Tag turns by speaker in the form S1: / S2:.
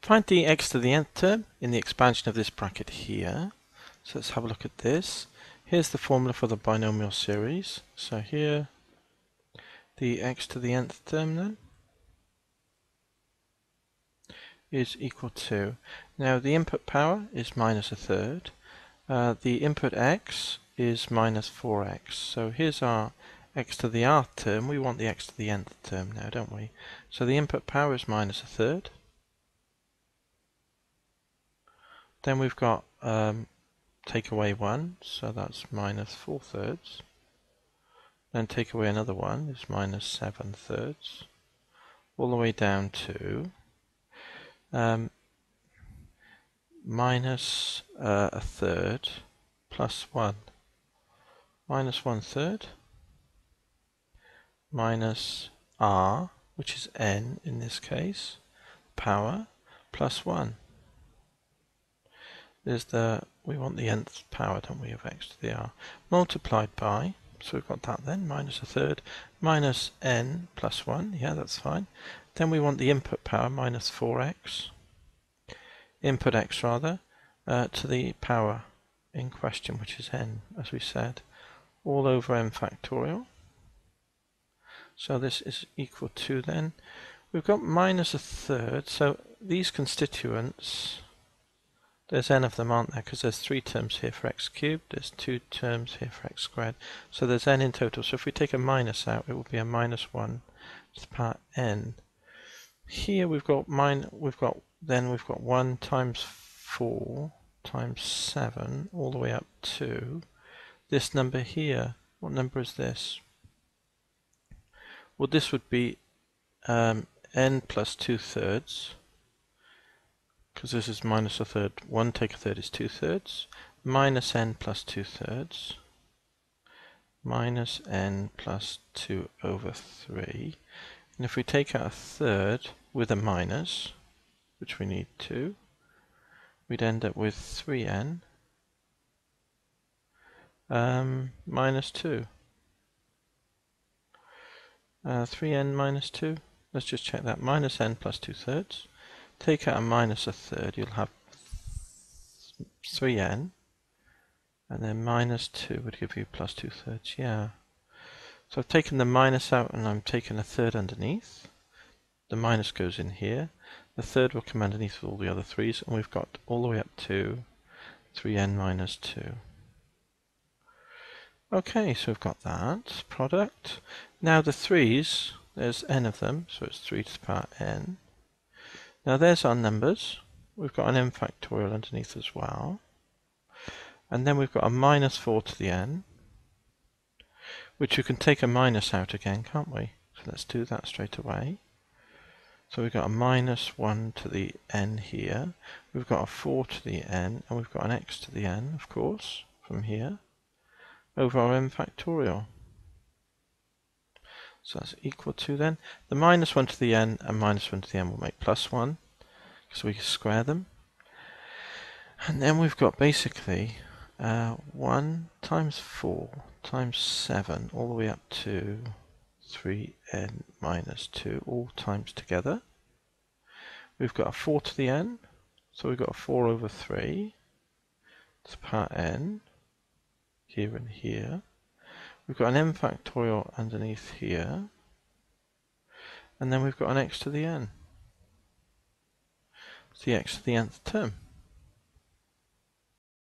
S1: Find the x to the nth term in the expansion of this bracket here. So let's have a look at this. Here's the formula for the binomial series. So here, the x to the nth term then is equal to, now the input power is minus a third. The input x is minus 4x. So here's our x to the rth term. We want the x to the nth term now, don't we? So the input power is minus a third. Then we've got take away 1, so that's minus 4 thirds. Then take away another one is minus 7 thirds. All the way down to minus a third plus 1. Minus 1 third minus r, which is n in this case, power, plus 1. There's we want the nth power, don't we, of x to the r, multiplied by, so we've got that then, minus a third, minus n plus 1, yeah, that's fine. Then we want the input power, minus 4x, input x rather, to the power in question, which is n, as we said, all over n factorial. So this is equal to then, we've got minus a third, so these constituents, there's n of them, aren't there? Because there's 3 terms here for x cubed, there's 2 terms here for x squared. So there's n in total. So if we take a minus out, it will be a minus 1 to the power n. Here we've got 1 times 4 times 7 all the way up to this number here. What number is this? Well, this would be n plus 2 thirds. Because this is minus a third, 1 take a third is 2 thirds, minus n plus 2 thirds, minus n plus 2 over 3. And if we take out a third with a minus, which we need 2, we'd end up with 3n minus 2. 3n minus 2, let's just check that, minus n plus 2 thirds. Take out a minus a third, you'll have 3n, and then minus 2 would give you plus 2 thirds, yeah. So I've taken the minus out and I'm taking a third underneath. The minus goes in here. The third will come underneath with all the other 3's, and we've got all the way up to 3n minus 2. Okay, so we've got that product. Now the 3's, there's n of them, so it's 3 to the power n. Now there's our numbers. We've got an n factorial underneath as well. And then we've got a minus 4 to the n, which you can take a minus out again, can't we? So let's do that straight away. So we've got a minus 1 to the n here. We've got a 4 to the n, and we've got an x to the n, of course, from here, over our n factorial. So that's equal to then, the minus 1 to the n and minus 1 to the n will make plus 1, because we can square them. And then we've got basically 1 times 4 times 7 all the way up to 3n minus 2, all times together. We've got a 4 to the n, so we've got a 4 over 3 to the power n, here and here. We've got an n factorial underneath here, and then we've got an x to the n. It's the x to the nth term.